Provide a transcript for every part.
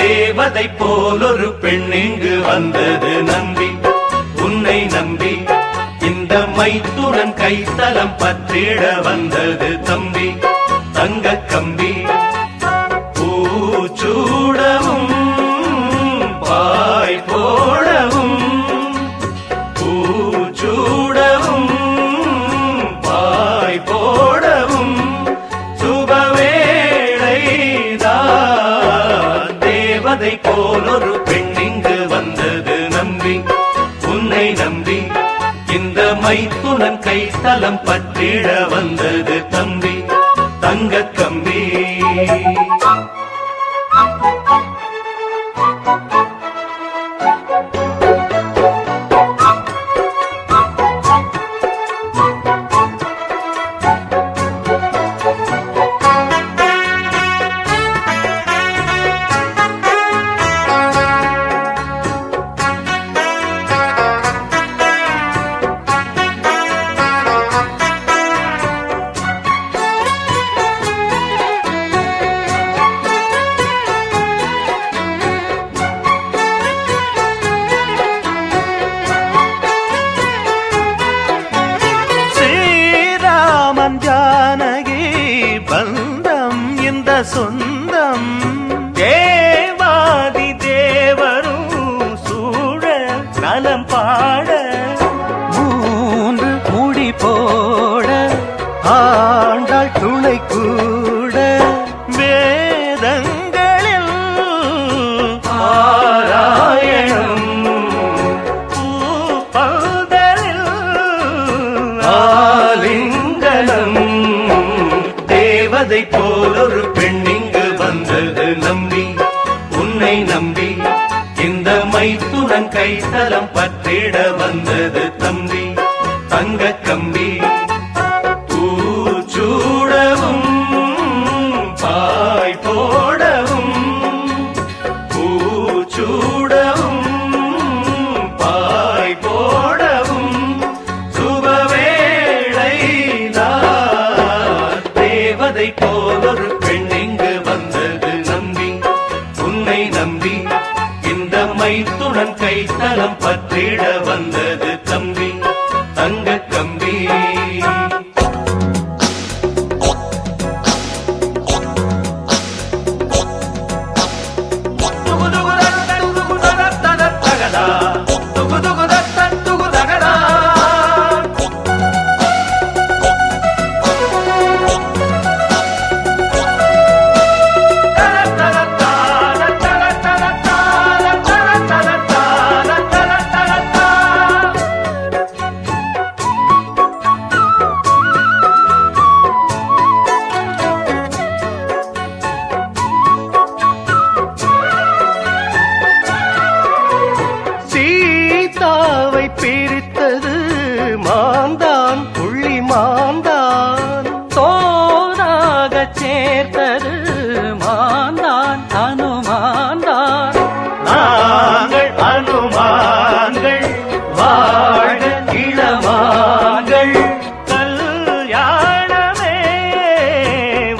தேவதை போல் ஒரு பெண் இங்கு வந்தது நம்பி, உன்னை நம்பி இந்த மைத்துடன் கைத்தலம் பற்றிட வந்தது தம்பி. தங்க கம்பி பூச்சூடவும் பாய் போடவும், பூச்சூடவும் பாய் போடவும் சுபவேளைதான். தேவதை போல் ஒரு பெண் இங்கு வந்தது நம்பி, உன்னை நம்பி இந்த மைத்துனன் கைத்தலம் பற்றிட வந்தது தம்பி. தங்க கம்பி ஜானகி பந்தம் இந்த சொந்தம், தேவாதி தேவரும் சூழ நலம் பாட, மூன்று முடி போட ஆண்டாள் துணை கூட, வேதங்களில் ஆராயணம் பூப்பந்தலில் ஆலிங்கனம். தேவதை போல் ஒரு பெண் இங்கு வந்தது நம்பி, உன்னை நம்பி இந்த மைத்துனன் கைத்தலம் பற்றிட வந்தது தம்பி. தங்க கம்பி பூச்சூடவும் பாய் போடவும், பூச்சூடவும் பாய் போடவும் சுபவேளைதான். தேவதை போல் ஒரு பெண் இங்கு வந்தது நம்பி, உன்னை நம்பி இந்த மைத்துனன் கைத்தலம் பற்றிட வந்தது தம்பி. தங்க கம்பி பிரித்தது மாந்தான் புள்ளி மாந்தான், தோராக சேர்த்தது மாந்தான் அனுமான்தான். நாங்கள் அனுமான்கள் வாழ இளமாங்கள், கல்யாணமே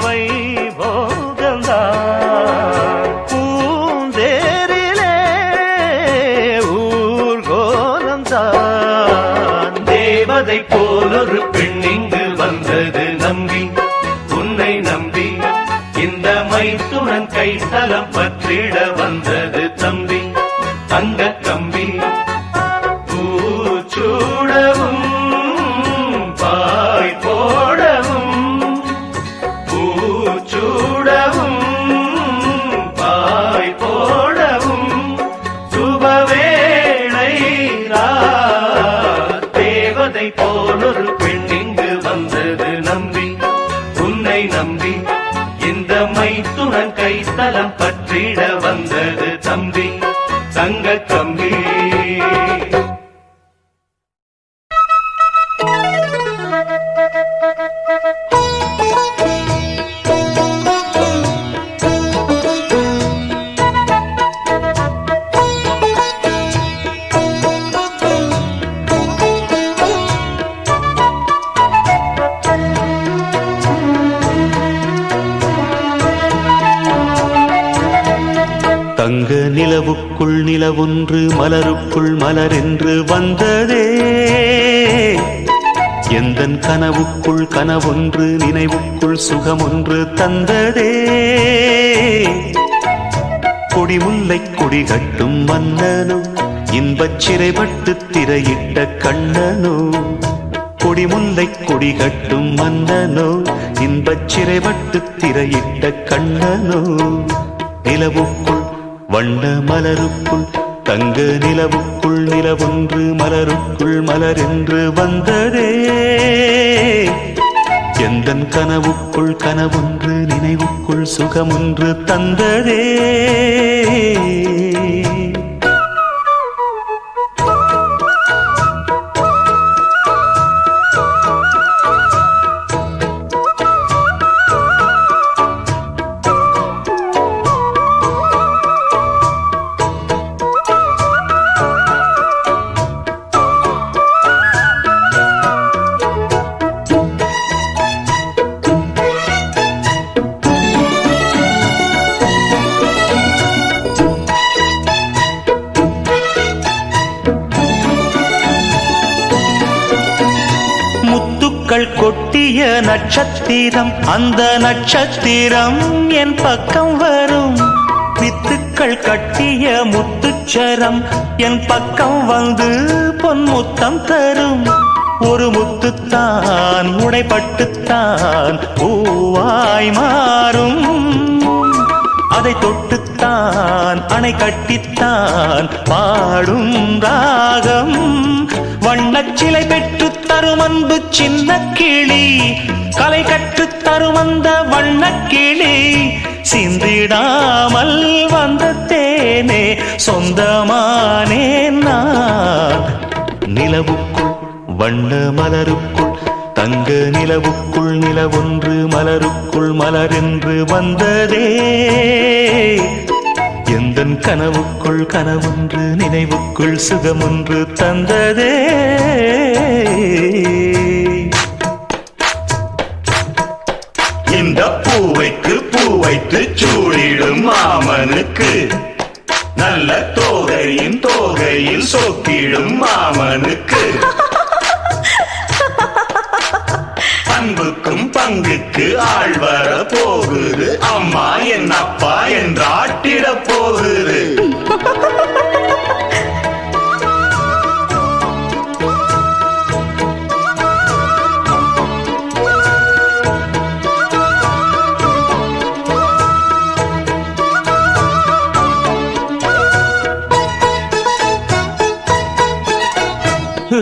வைபோகம்தான். பூந்தேரிலே தேவதை போல் ஒரு பெண் இங்கு வந்தது நம்பி, உன்னை நம்பி இந்த மைத்துனன் கைத்தலம் பற்றிட வந்தது தம்பி. தங்க கம்பி பூச்சூடவும் பாய் போடவும், பூச்சூடவும் பாய் போடவும் சுபவேளைதான். தேவதை போல் ஒரு பெண் இங்கு வந்தது நம்பி, உன்னை நம்பி இந்த மைத்துனன் கைத்தலம் பற்றிட வந்தது தம்பி. தங்க கம்பி நிலவுக்குள் நிலவொன்று மலருக்குள் மலரென்று வந்ததே எந்தன் கனவுக்குள் கனவொன்று நினைவுக்குள் சுகமொன்று தந்ததே கொடிமுல்லை கொடி கட்டும் மன்னனோ இன்பச் சிறைப்பட்டு திரையிட்ட கண்ணனோ கொடிமுல்லை கொடி கட்டும் மன்னனோ இன்பச் சிறைப்பட்டு திரையிட்ட கண்ணனோ நிலவுக்குள் வண்ண மலருக்குள் தங்க நிலவுக்குள் நிலவொன்று மலருக்குள் மலரென்று வந்ததே எந்தன் கனவுக்குள் கனவொன்று நினைவுக்குள் சுகமொன்று தந்ததே கொட்டிய நட்சத்திரம் அந்த நட்சத்திரம் என் பக்கம் வரும் வித்துக்கள் கட்டிய முத்துச்சரம் என் பக்கம் வந்து பொன்முத்தம் தரும் ஒரு முத்துத்தான் உடைப்பட்டுத்தான் பூவாய் மாறும் அதை தொட்டுத்தான் அணை கட்டித்தான் பாடும் ராகம் வண்ணச்சிலை பெற்று தரும் அன்பு சின்ன கிளி கலை கற்று தரும் அந்த வண்ணக்கிளி சிந்திடாமல் வந்த தேனே சொந்தமானே நான் நிலவுக்குள் வண்ண மலருக்குள் தங்க நிலவுக்குள் நிலவொன்று மலருக்குள் மலரென்று வந்ததே எந்தன் கனவுக்குள் கனவொன்று நினைவுக்குள் சுகமொன்று தந்ததே இந்த பூவைக்கு பூ வைத்து சூடிடும் மாமனுக்கு நல்ல தோகையில் சோக்கிடும் மாமனுக்கு அன்புக்கும் பங்குக்கு ஆள் வர போகுது அம்மா என் அப்பா என்றாட்டிட போகுது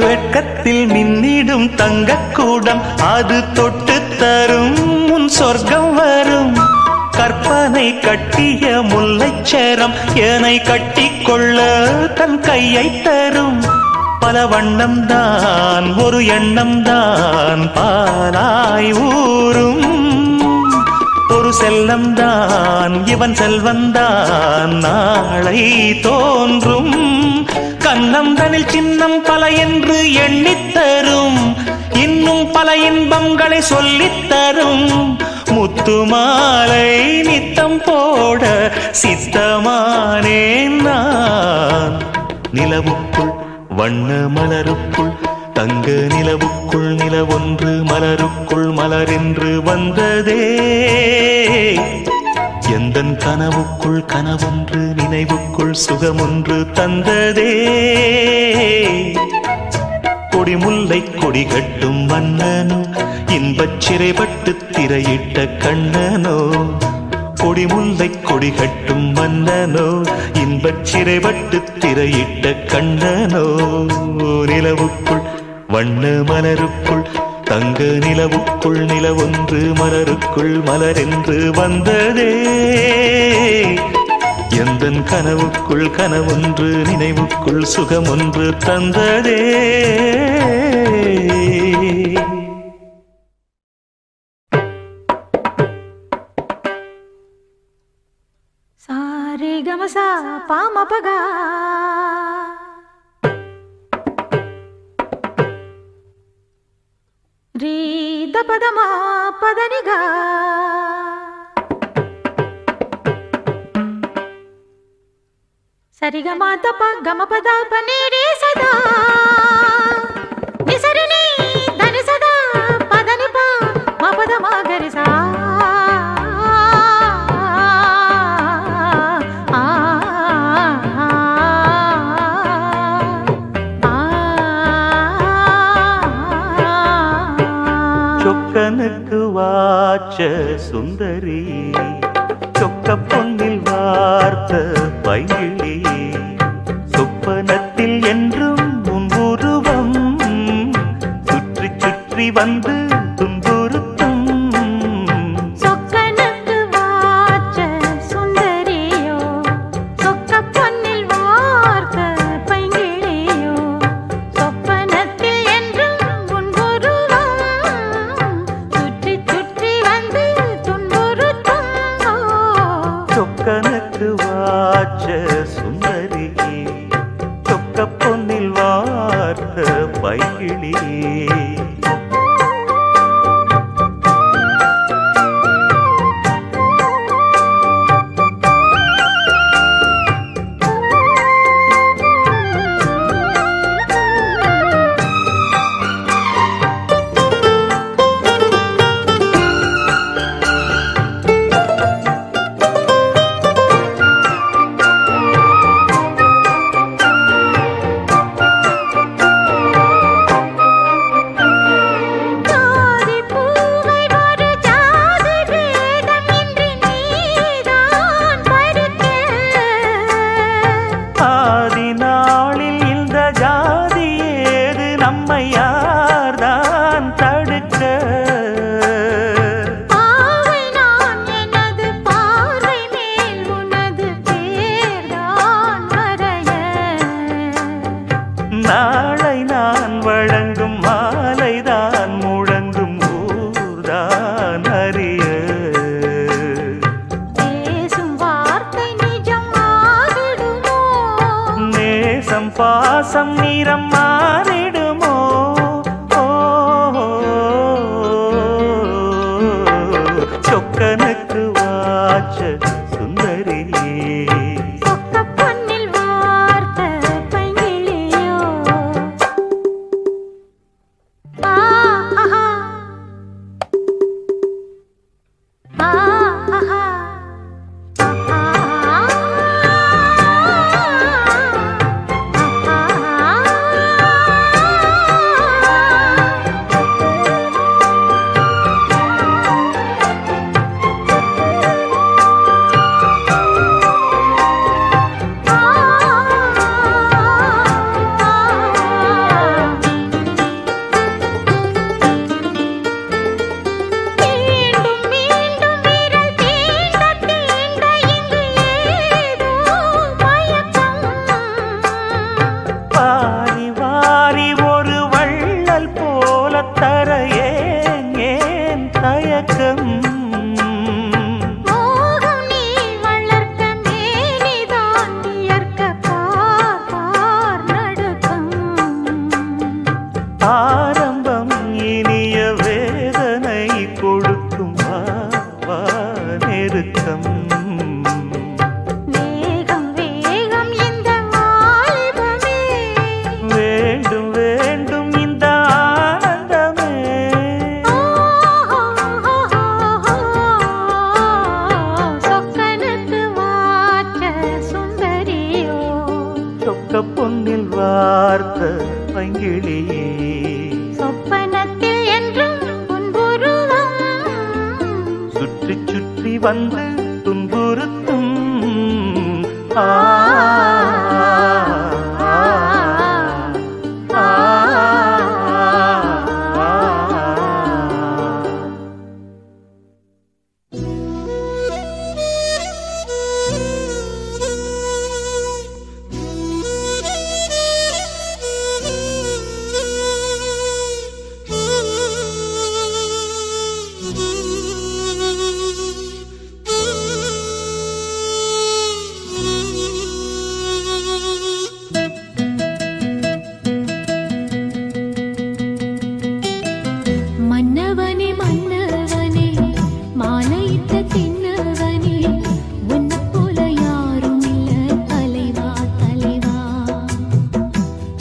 வெட்கத்தில் மின்னிடும் தங்கக்கூடம் அது தொட்டு தரும் உன் சொர்க்கம் வரும் கற்பனை கட்டிய முல்லைச்சரம் ஏனை கட்டிக்கொள்ள தன் கையை தரும் பல வண்ணம் தான் ஒரு எண்ணம் தான் பாலாய் ஊரும் ஒரு செல்லம் தான் இவன் செல்வந்தான் நாளை தோன்றும் கண்ணம் தனில் சின்னம் பல என்று எண்ணித்தரும் இன்னும் பல இன்பங்களை சொல்லித்தரும் முத்து மாலை நித்தம் போட சித்தமானேன் நான் நிலவுக்குள் வண்ண மலருக்குள் தங்க நிலவுக்குள் நிலவொன்று மலருக்குள் மலரென்று வந்ததே எந்தன் கனவுக்குள் கனவொன்று நினைவுக்குள் சுகமொன்று தந்ததே கொடிமுல்லை கொடி கட்டும் மன்னனோ இன்பச் சிறைப்பட்டு திரையிட்ட கண்ணனோ கொடிமுல்லை கொடி கட்டும் மன்னனோ இன்பச் சிறைப்பட்டு திரையிட்ட கண்ணனோ நிலவுக்குள் வண்ண மலருக்குள் தங்க நிலவுக்குள் நிலவொன்று மலருக்குள் மலரென்று வந்ததே எந்தன் கனவுக்குள் கனவொன்று நினைவுக்குள் சுகமொன்று தந்ததே சாரே கமசா பாமபகா ரீ தபதமா பதனிகா சரிகமா தப்ப கமபத பனீரே சதா நிசரணி தனி சதா பதனி பா மபத மகரி சா சொக்கனுக்கு வாச்ச சுந்தரி சொக்க பொன்னில் வார்த்த பைங்கிளி சொப்பனத்தில் என்றும் உன் உருவம் சுற்றி சுற்றி வந்து துன்புறுத்தும் சொக்கனுக்கு வாச்ச சுந்தரியோ சொக்க பொன்னில் வார்த்த பைங்கிளியோ சொப்பனத்தில் என்றும் உன் உருவம் சுற்றி சுற்றி வந்து துன்புறுத்தும் சொக்கனுக்கு வாச்ச சுந்தரி சொக்க பொன்னில் வார்த்த பைங்கிளி ஜாதி பூவை ஒரு ஜாதி பேதம் இன்றி நீதான் பருக்க ஆதி நாளில் இந்த ஜாதி ஏது நம்மை யார்தான் தடுக்க பாவை நான் எனது பார்வை மேல் உனது பேர்தான் வரைய நாளை நான் வழங்கும் மாலைதான் முழங்கும் ஊர்தான் அறிய பேசும் வார்த்தை நிஜம் ஆகிடுமோ நேசம் பாசம் நிறம் மாறிடுமோ ஓ, சொக்கனுக்கு வாச்ச சுந்தரி சொக்க பொன்னில் வார்த்த பைங்கிளியோ ஆஹா ஆஹா மீண்டும் மீண்டும் விரல் தீண்ட தீண்ட இங்கு ஏதோ மயக்கம் வாரி வாரி ஒரு வள்ளல் போல தர ஏன் தயக்கம் மோகம் நீ வளர்க்க மேனிதான் இயற்க பார் பார் நடுக்கம் ஆரம்பம் இனிய வேதனை கொடுக்கும் வா, வா, நெருக்கம் வேகம் வேகம் இந்த வாலிபமே வேண்டும் வேண்டும் இந்த ஆனந்தமே சொக்கனுக்கு வாச்ச சுந்தரியோ சொக்க பொன்னில் வார்த்த பைங்கிளியே சொப்பனத்தில் என்றும் உன்புருவம் சுற்றி சுற்றி வந்து துன்புறுத்தும் ஆ, ஆ, ஆ, Thank you.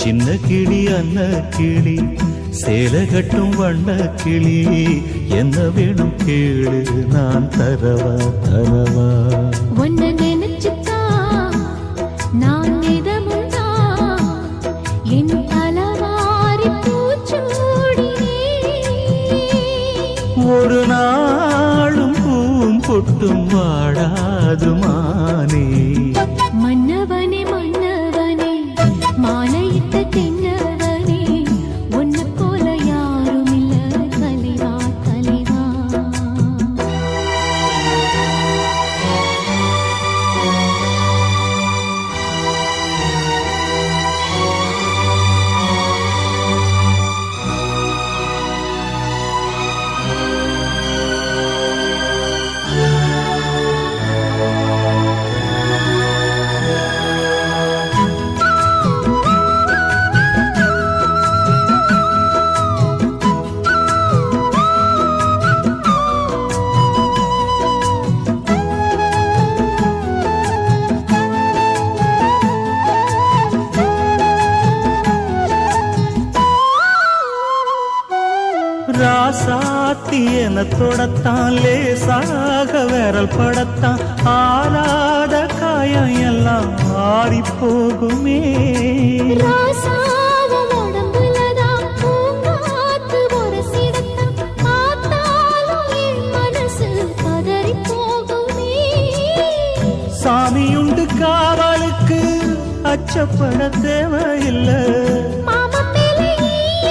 சின்ன கிளி அன்ன கிளி சேல கட்டும் வண்ண கிளி என்ன வேணும் கேளு நான் தரவா தரவா உன்னை நினைச்சுதான் நான் நிதமுதான் என் தலவாரி பூச்சூடினே ஒரு நாளும் பூம் பொட்டும் வாடாது மானே மன்னவனே மன்னவனே மாலையிட்ட தென்னவனே உன்னை போல யாரும் இல்ல தலைவா தலைவா ராசாத்தி என தொடத்தான் லேசாக விரல் படத்தான் ஆறாத காயம் எல்லாம் ஆறி போகுமே ராசாவ உடம்புலதான் பூங்காத்து உரசிடத்தான் பார்த்தாலும் என் மனசு பதறி போகுமே சாமியுண்டு காவலுக்கு அச்சப்பட தேவையில்லை மாமன் மேலே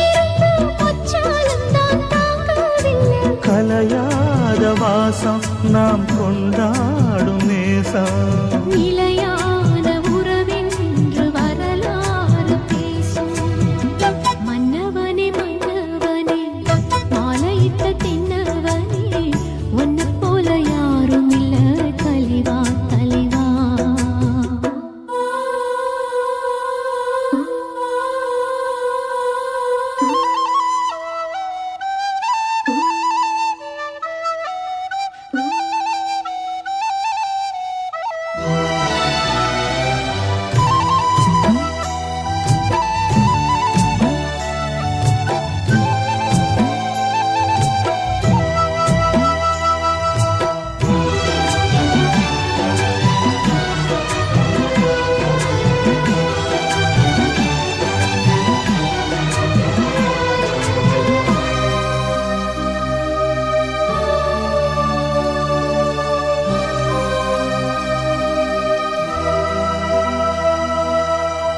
ஈர்த்து வச்சாலும் தான் தாங்கவில்லை கலையாத வாசம் நாம் கொண்டாடும் நேசம் நிலையான உறவென்று வரலாறு பேசும் மன்னவனே மன்னவனே மாலையிட்ட தென்னவனே உன்னை போல யாரும் இல்ல தலைவா தலைவா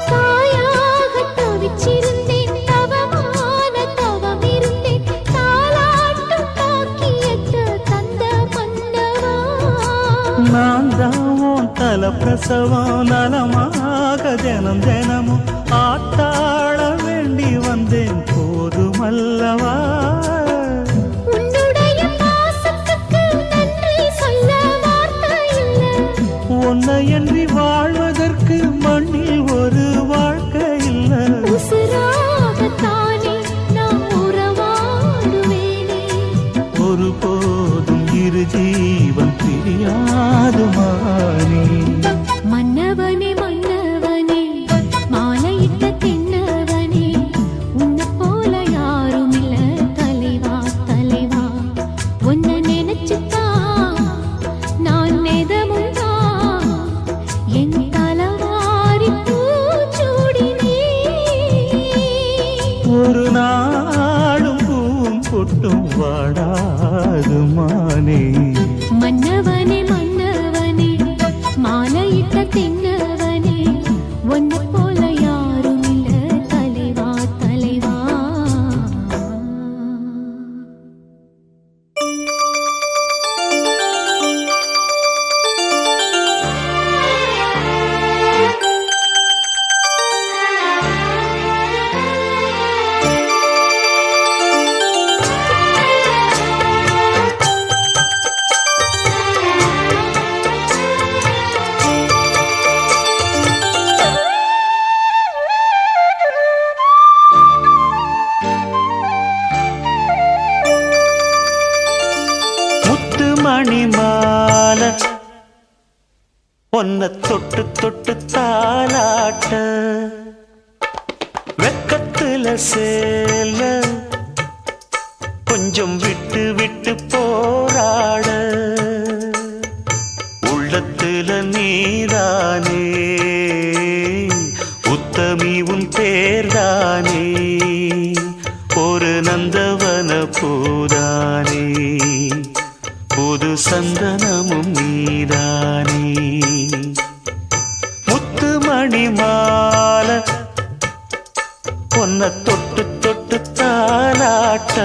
தாயாக தவிச்சிருந்தேன் தவமான தவம் இருந்தேன் தாலாட்டும் பாக்கியத்தை தந்த மன்னவா நான் தான் தல பிரசவம் நலமாக தினம் தினமும் ஆத்தாள வேண்டி வந்தேன் போதுமல்லவா உன்னுடைய பாசத்துக்கு நன்றி சொல்ல வார்த்தை இல்லை உன்னையன்றி வாழ்வதற்கு மண்ணில் ஒரு வாழ்க்கை இல்லை உசுராகத்தானே நான் உறவாடுவேனே ஒருபோதும் இரு ஜீவன் பிரியாது மானே மன்னவனே மன்னவனே மாலையிட்ட தென்னவனே உன்னை போல யாரும் இல்ல தலைவா தலைவா உன்னை நினைச்சுதான் நான் நெதமுதான் என் தலவாரி பூச்சூடினே ஒரு நாளும் பூம் பொட்டும் வாடாது மானே மன்னவனே மன்னவனே மாலையிட்ட தென்னவனே உன்னை போல யாரும் இல்ல தலைவா தலைவா மணிமால பொன்ன தொட்டு தொட்டு தாலாட்ட சேல கொஞ்சம் விட்டு விட்டு போராட உள்ளத்துல நீதானே உத்தமி உன் பேர்தானே ஒரு நந்தவன பூதானே புது சந்தனமும் நீதானே முத்துமணி மாலை பொன்ன தொட்டு தொட்டு தாலாட்ட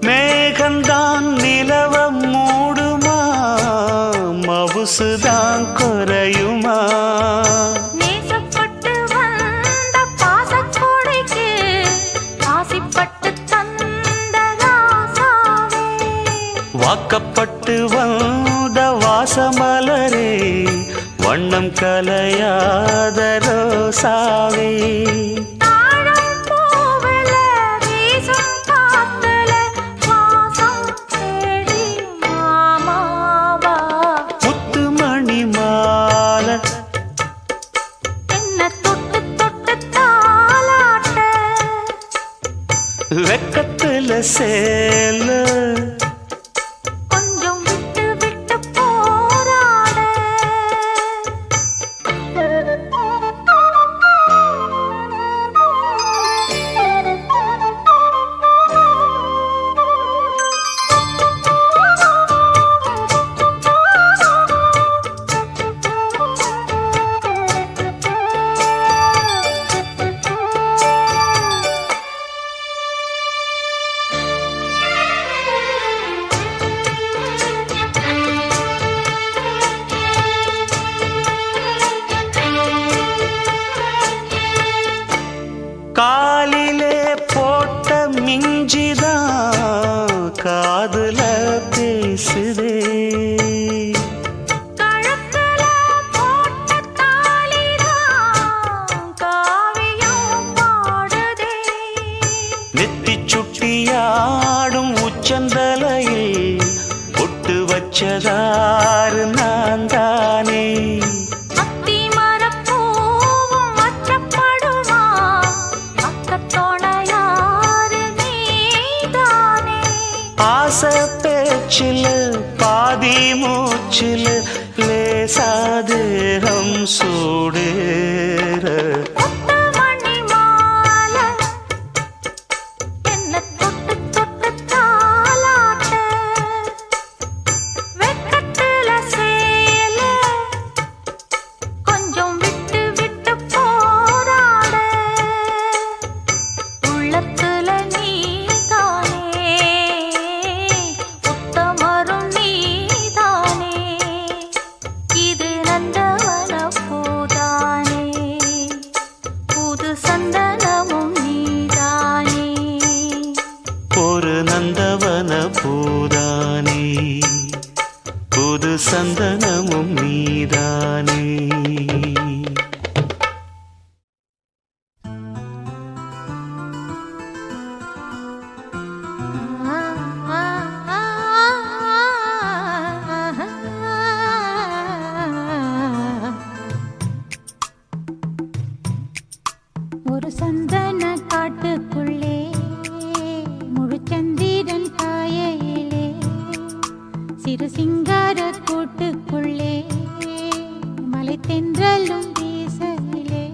மேகந்தான் நிலவம் மூடுமா மவுசுதான் குறையுமா நேசப்பட்டு வந்த பாசக்கோடைக்கு ஆசிப்பட்டு தந்த ராசாவே வாக்கப்பட்டு வந்த வாசமலரே வண்ணம் கலையாத ரோசாவே தாழம் பூவுல வீசும் காத்துல வாசம் தேடி மாமாவா முத்துமணி மாலை என்ன தொட்டு தொட்டு தாலாட்ட வெக்கத்துல சேல கொஞ்சம் விட்டு விட்டு போராட காலிலே போட்ட மிஞ்சிதான் காதுல பேசுதே கழுத்துல போட்ட தாலிதான் காவியம் பாடுதே நெத்தி சுட்டியாடும் உச்சந்தலையில் பொட்டு வச்சதாறு நான் தானே அத்தி மரப்பூவும் அச்சப்படுமா அக்கத்தோணையாரு நீதானே ஆசை பேச்சில் பாதி மூச்சில் லேசாதேகம் சூடேற முத்துமணி மாலை என்ன தொட்டு தொட்டு தாலாட்ட வெக்கத்துல சேல கொஞ்சம் விட்டு விட்டு போராட உள்ளத்துல நீதானே உத்தமரும் நீதானே இது நந்தவன பூதானே புது சந்தனமும் நீதானே ஒரு நந்தவன பூதானே புது சந்தனமும் நீதானே ஒரு சந்தன காட்டுக்குள்ளே முழுச்சந்திரன் காயையிலே சிறு சிங்கார கூட்டுக்குள்ளே மலை தென்றலும் வீசையிலே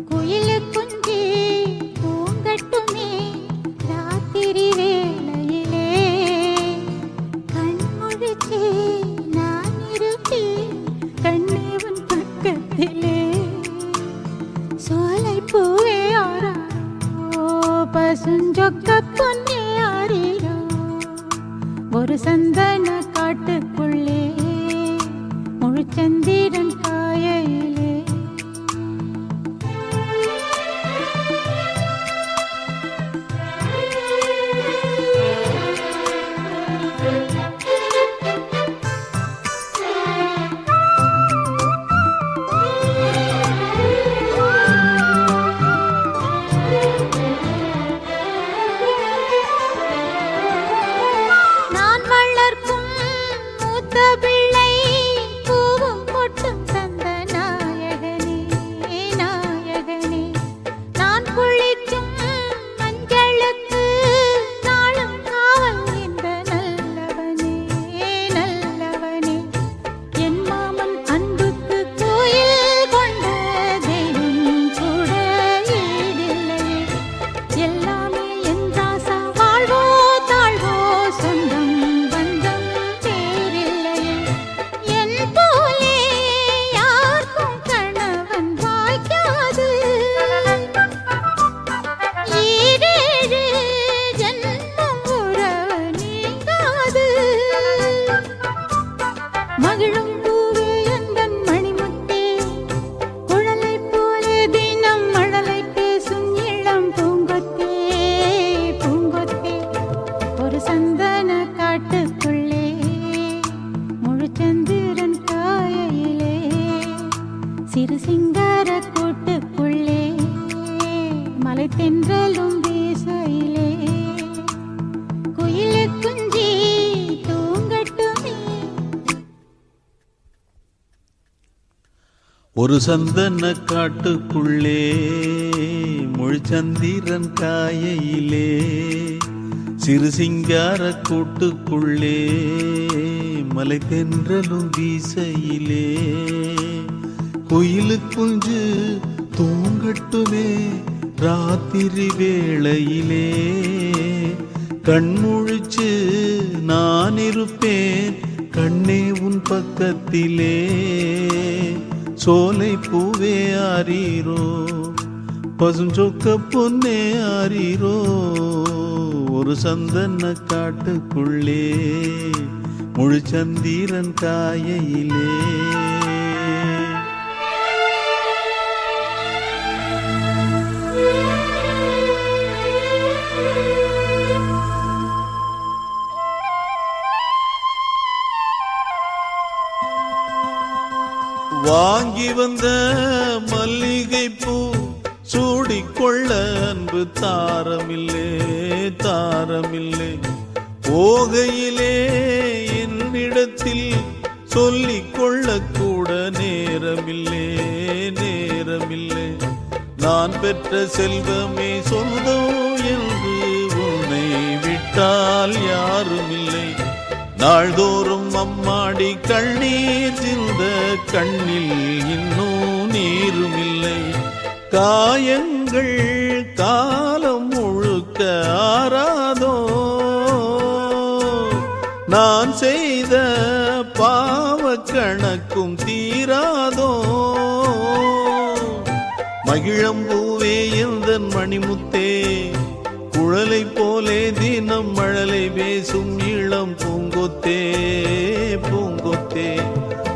குயிலு குஞ்சு பூங்கட்டுமே ராத்திரி வேளையிலே கண்முழிச்சே நான் இருப்பேன் கண்ணேவன் பக்கத்திலே சந்தன காட்டுக்குள்ளே முழுச்சந்திரன் காயிலே ஒரு சந்தன காட்டுக்குள்ளே முழுச்சந்திரன் காயிலே சிறு சிங்கார கூட்டுக்குள்ளே மலை தென்றலும் வீசையிலே குயிலு குஞ்சு தூங்கட்டுமே ராத்திரி வேளையிலே கண்முழிச்சு நான் இருப்பேன் கண்ணே உன் பக்கத்திலே சோலை பூவே ஆரீரோ பசுஞ்சொக்க பொன்னே ஆரீரோ ஒரு சந்தன காட்டுக்குள்ளே முழுச்சந்திரன் காயிலே வாங்கி வந்த மல்லிகை பூ சூடிக்கொள்ள அன்பு தாரமில்லே தாரமில்லை போகையிலே என்னிடத்தில் சொல்லிக் கொள்ள கூட நேரமில்லே நேரமில்லை நான் பெற்ற செல்வமே சொந்தம் என்று உன்னை விட்டால் யாருமில்லை நாள்தோறும் அம்மாடி கண்ணீர் சிந்த கண்ணில் இன்னும் நீருமில்லை காயங்கள் காலம் முழுக்க ஆறாதோ நான் செய்த பாவ கணக்கும் தீராதோ மகிழம்பூவே எந்தன் மணிமுத்தே குழலை போலே தினம் மழலை பேசும் இளம் பூங்கொத்தே பூங்கொத்தே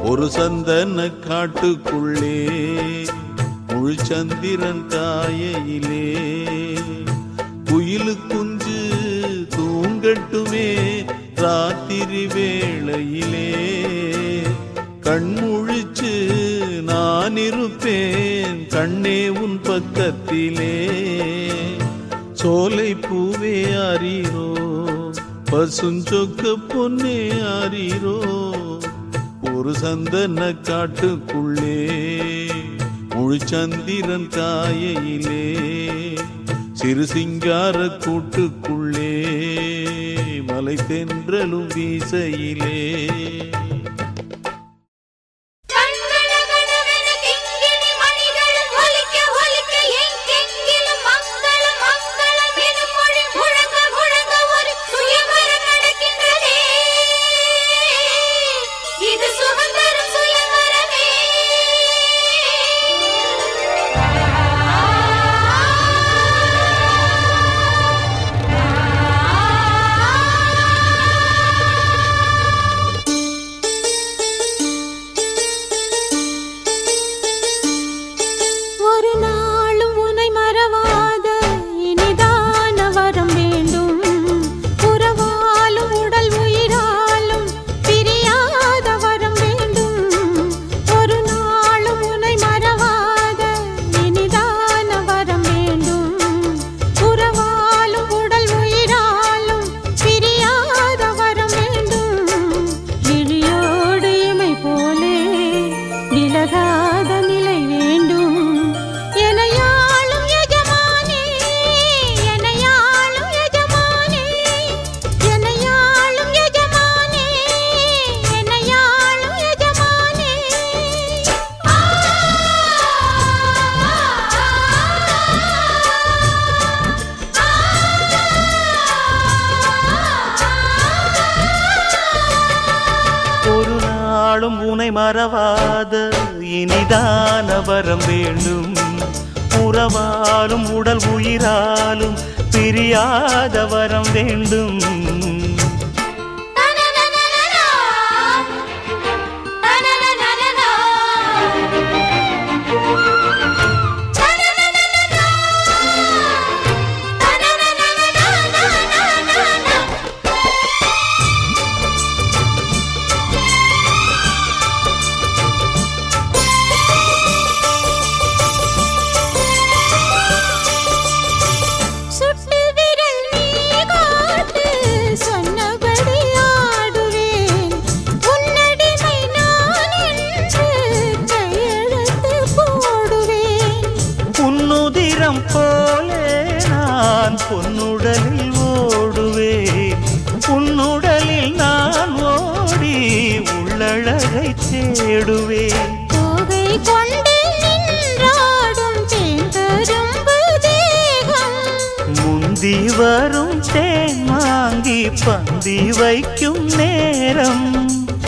ஒரு சந்தன காட்டுக்குள்ளே முழுச்சந்திரன் காயிலே குயிலு குஞ்சு தூங்கட்டுமே ராத்திரி வேளையிலே கண்முழிச்சு நான் இருப்பேன் கண்ணே உன் பக்கத்திலே சோலை பூவே ஆரீரோ பசுஞ்சொக்க பொன்னே ஆரீரோ ஒரு சந்தன காட்டுக்குள்ளே முழுச்சந்திரன் காயிலே சிறு சிங்கார கூட்டுக்குள்ளே மலை தென்றலும் வீசையிலே விலகாத நிலை வேண்டும். எனையாளும் எஜமானே, எனையாளும் எஜமானே, எனையாளும் எஜமானே, எனையாளும் எஜமானே. ஒரு நாளும் உனை மறவாத இனிதான வரம் வேண்டும். உறவாலும் உடல் உயிராலும் பிரியாத வரம் வேண்டும். சுட்டு விரல் நீ காட்டு, சொன்னபடி ஆடுவேன். உன்னடிமை நான் என்று கையெழுத்து போடுவேன். உன்னுதிரம் போலே நான் பொன்னுடலில் ஓடுவேன். உன்னுடலில் நான் ஓடி உள்ளழகை தேடுவேன். தோகை கொண்டு நின்றாடும் தேந்தரும்பு தேகம். முந்தி வரும் தேன் வாங்கி பந்தி வைக்கும் நேரம்.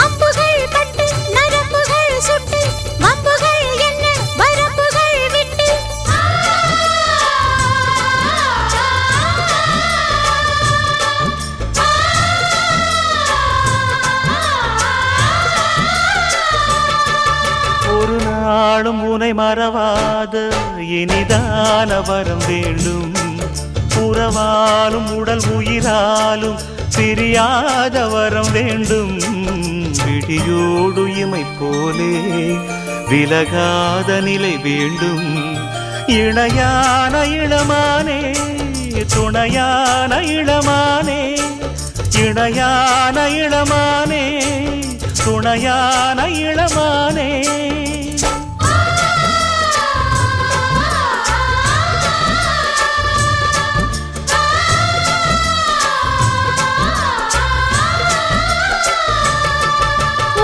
அம்புகள் பட்டு நரம்புகள் சுட்டு, வம்புகள் என்ன வரம்புகள் விட்டு. ஒரு நாளும் உனை மறவாத இனிதான வரம் வேண்டும். உறவாலும் உடல் உயிராலும் பிரியாத வரம் வேண்டும். விழியோடு இமை போலே விலகாத நிலை வேண்டும். இணையான இளமானே, துணையான இளமானே, இணையான இளமானே, துணையான இளமானே.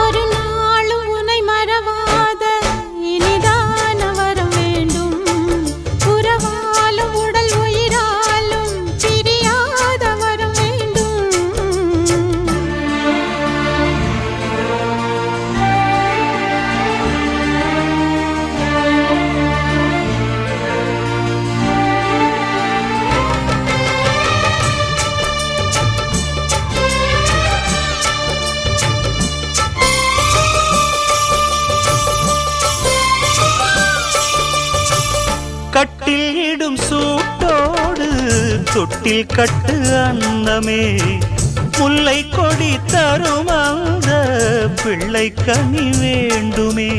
ஒரு நாளும் உனை மறவாத இனிதான வரம் வேண்டும். உறவாலும் உடல் உயிராலும் பிரியாத வரம் வேண்டும். கட்டில் இடும் சூட்டோடு தொட்டில் கட்டு அன்னமே. முல்லை கொடி தரும் அந்த பிள்ளை கனி வேண்டுமே.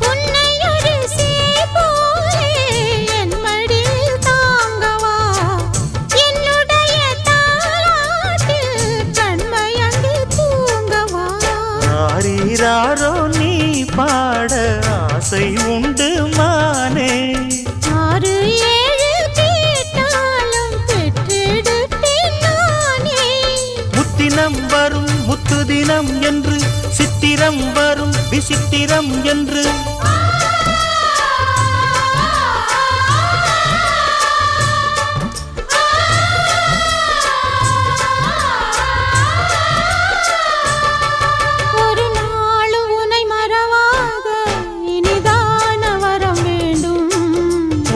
உன்னை ஒரு சேய் போலே என் மடியில் தாங்கவா. என்னுடைய தாலாட்டில் கண்மயங்கி தூங்கவா. ஆரீராரோ நீ பாட ஆசை உண்டு மானே. 6 7 கேட்டாலும் பெற்றெடுப்பேன் நானே. முத்தினம் வரும் முத்து தினம் என்று, சித்திரம் வரும் விசித்திரம் என்று. ஒரு நாளும் உனை மறவாத இனிதான வரம் வேண்டும்.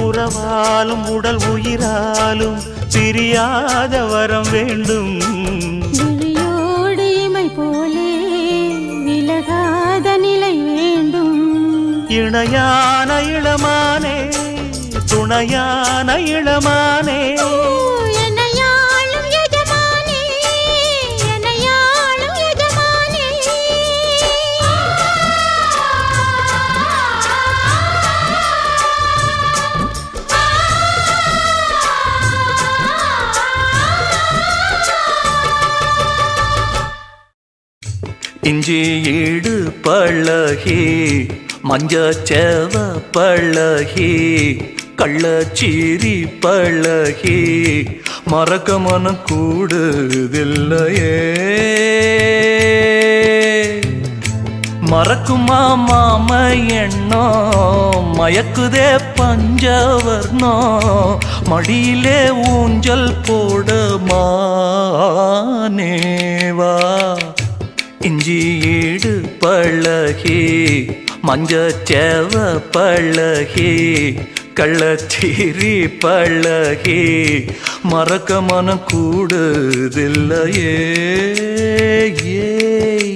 உறவாலும் உடல் உயிராலும் பிரியாத வரம் வேண்டும். விழியோடு இமை போலே விலகாத நிலை வேண்டும். இணையான இளமானே, துணையான இளமானே. எனையாளும் எஜமானே, எனையாளும் எஜமானே. இஞ்சி ஈடு பழகி மஞ்சச்சேவ பழகி கள்ளச்சீரி பழகி மறக்க மனம் கூடுதில்லையே மறக்குமா மாம எண்ணம் மயக்குதே பஞ்சவர்ணம் மடியிலே ஊஞ்சல் போட மானேவா இஞ்சி ஈடு பழகி மஞ்சச்சேவ பழகி கள்ளச்சீரி பழகி மறக்க மனம் கூடுதில்லையே ஏய்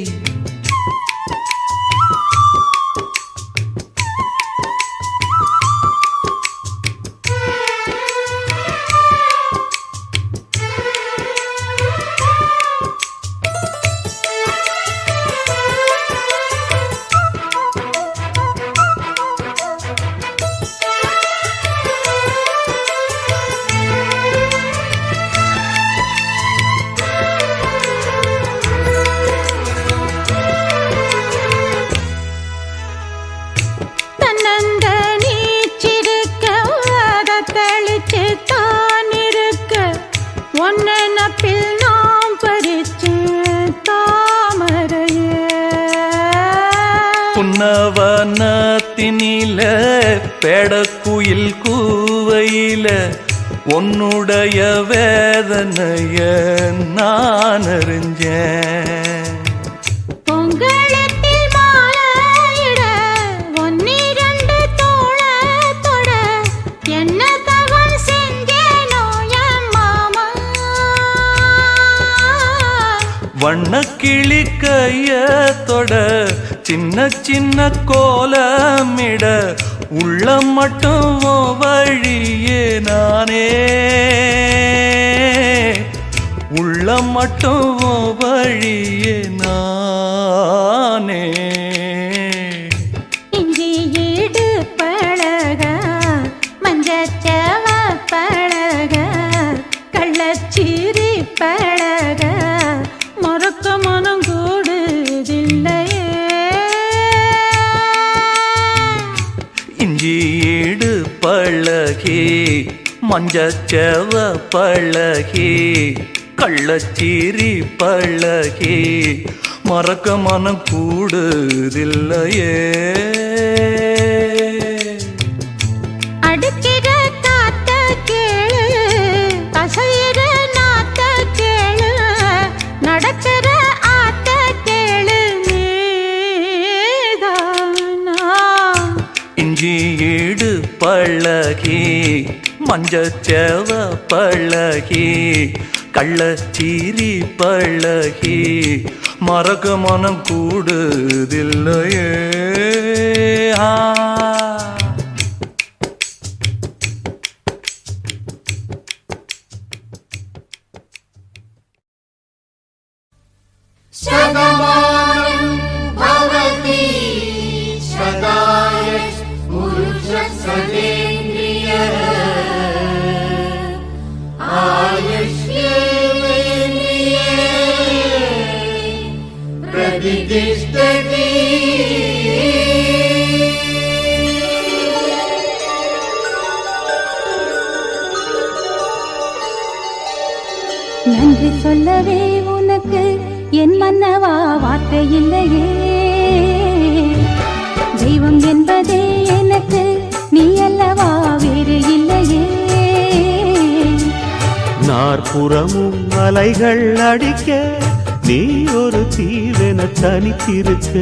புன்னவனத்தினில பேடக்குயில் கூவையில உன்னுடைய வேதனைய நான் அறிஞ்சேன் பொங்கலத்தில் மாலையிட ஒன்னிரண்டு தோளத்தொட என்ன தவம் செஞ்சேனோ என் மாமா வண்ணக்கிளி கையத்தொட சின்ன சின்ன கோலமிட உள்ளம் மட்டும் வழியே நானே உள்ளம் மட்டும் வழியே நானே இஞ்சி ஈடு பழக மஞ்சச்சேவ பழக கள்ளச்சீரி பழக மறக்க மனம் கூடுதில்லையே இஞ்சி ஈடு பழகி மஞ்சச்சேவ பழகி கள்ளச்சீரி பழகி மறக்க மனம் கூடுதில்லையே அடுக்கிற காத்த கேளு கசையிற நாத்த கேளு நடக்கிற ஆத்த கேளு நீதானா இஞ்சி ஈடு பழகி மஞ்சச்சேவ பழகி கள்ளச்சீரி பழகி மறக்க மனம் கூடுதில்லையே शतमानं भवति शताय पुरुषः सतेन्द्रियः आयुष्येवेन्द्रिये प्रतिष्ठति நன்றி சொல்லவே உனக்கு என் மன்னவா வார்த்தை இல்லையே தெய்வம் என்பதே எனக்கு நீ அல்லவா வேறு இல்லையே நாற்புறமும் அலைகள் அடிக்க நீ ஒரு தீவென தனித்திருக்க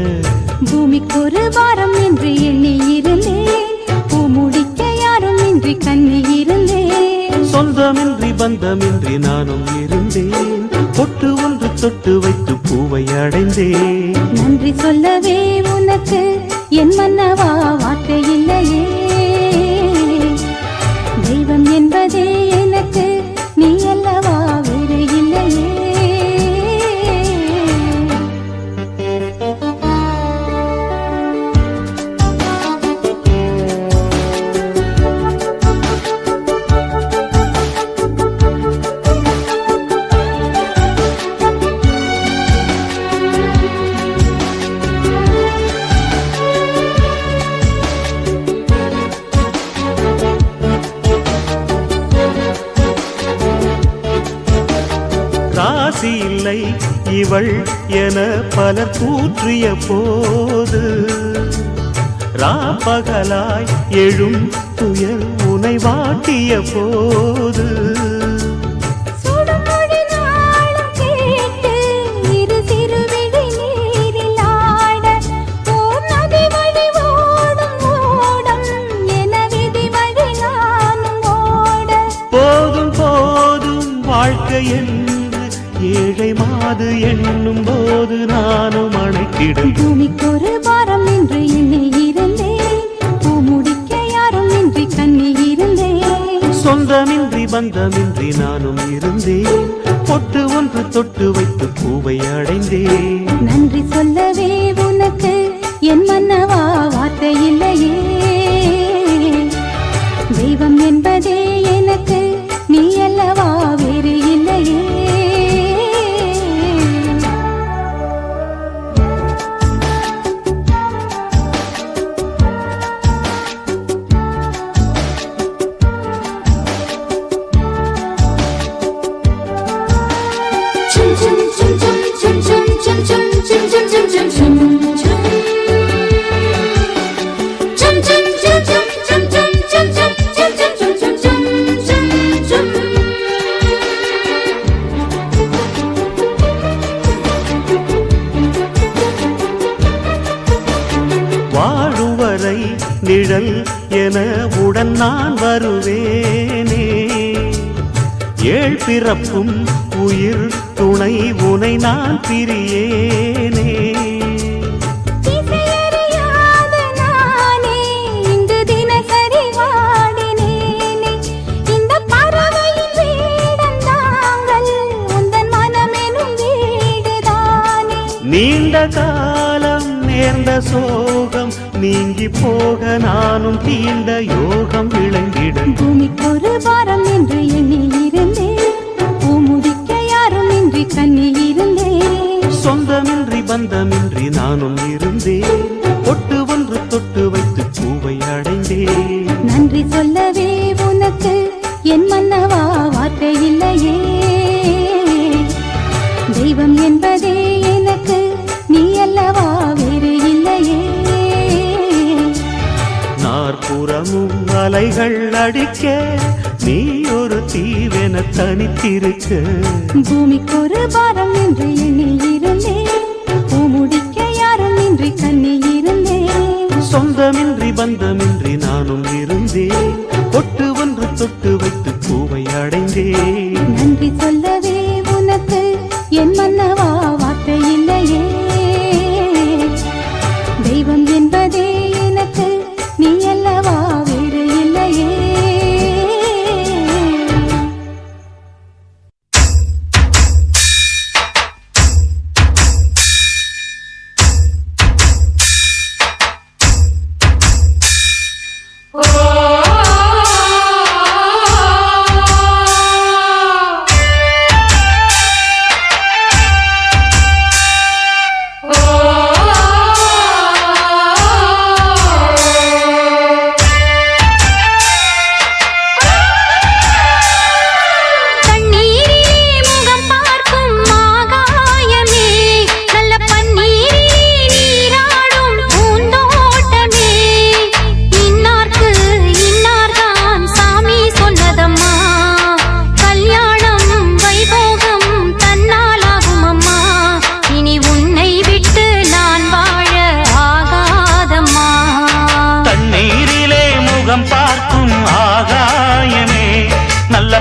பூமிக்கு ஒரு வாரம் என்று எண்ணி இருந்தேன் பூ முடிக்க யாரும் இன்றி கண்ணி இருந்தேன் சொந்தமின்றி பந்தமின்றி நானும் இருந்தேன் பொட்டு ஒன்று தொட்டு வைத்து பூவை அடைந்தேன் நன்றி சொல்லவே உனக்கு என் மன்னவா வார்த்தை இல்லையே தெய்வம் என்பதே எனக்கு நீ அல்லவா வேறு இல்லையே இல்லை இவள் என பலர் கூற்றிய போது ராப்பகலாய் எழும் துயர் உனை வாட்டிய போது சுடுமொழி நாளும் கேட்டு இரு சிறுவிழி நீரில் ஆட ஓர் நதி வழி ஓடும் ஓடம் என விதி வழி நானும் ஓட போதும் போதும் வாழ்க்கை என்று ஏழை மாது எண்ணும் போது நானும் அணைத்திடும் பூமிக்கொரு பாரம் என்று எண்ணி இருந்தேன் பூமுடிக்க யாரும் இன்றி கண்ணி இருந்தேன் சொந்தமின்றி பந்தமின்றி நானும் இருந்தேன் பொட்டு ஒன்று தொட்டு வைத்து பூவை அடைந்தேன் நன்றி சொல்லவே உனக்கு என் மன்னவா வார்த்தை இல்லையே தெய்வம் என்பதே எனக்கு நீ அல்லவா வேறு இல்லையே வாழுவரை நிழல் என உடன் நான் வருவேனே ஏழ் பிறப்பும் உயிர் துணை உனை நான் பிரியேனே திசையறியாத நானே இங்கு தினசரி வாடினேனே இந்த பறவையின் வீடன் தாங்கள் உந்தன் மனமெனும் வீடுதானே நீண்ட காலம் நேர்ந்த சோகம் நீங்கி போக நானும் தீண்ட யோகம் விளங்கிட பூமிக்கொரு பாரம் என்று எண்ணி இருந்தேன் பூமுடிக்க யாரும் இன்றி கண்ணி இருந்தேன் சொந்தமின்றி பந்தமின்றி நானும் இருந்தேன் பொட்டு ஒன்று தொட்டு வைத்து பூவை அடைந்தேன் நன்றி சொல்லவே உனக்கு என் மன்னவா வார்த்தை இல்லையே தெய்வம் என்பதே எனக்கு நீ அல்லவா வேறு இல்லையே நாற்புறமும் அலைகள் அடிக்க நீ ஒரு தீவென தனித்திருக்க பூமிக்கொரு பாரம் என்று எண்ணி இருந்தேன் பூமுடிக்க யாரும் இன்றி கண்ணி இருந்தேன் சொந்தமின்றி பந்தமின்றி நானும் இருந்தேன் பொட்டு ஒன்று தொட்டு வைத்து பூவை அடைந்தேன் நன்றி சொல்லவே உனக்கு என் மன்னவா வார்த்தை இல்லையே தெய்வம் என்பதே எனக்கு நீ அல்லவா வேறு இல்லையே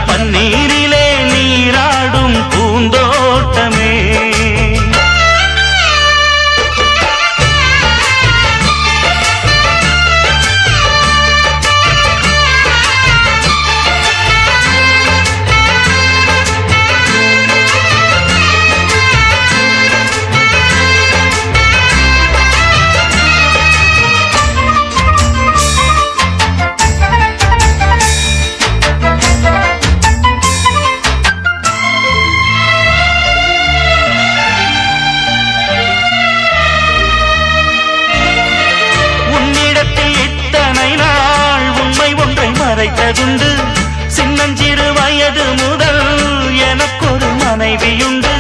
பன்னீரிலே நீராடும் பூந்தோட்டமே மறைத்ததுண்டு சின்னஞ்சிறு வயது முதல் எனக்கொரு மனைவியுண்டு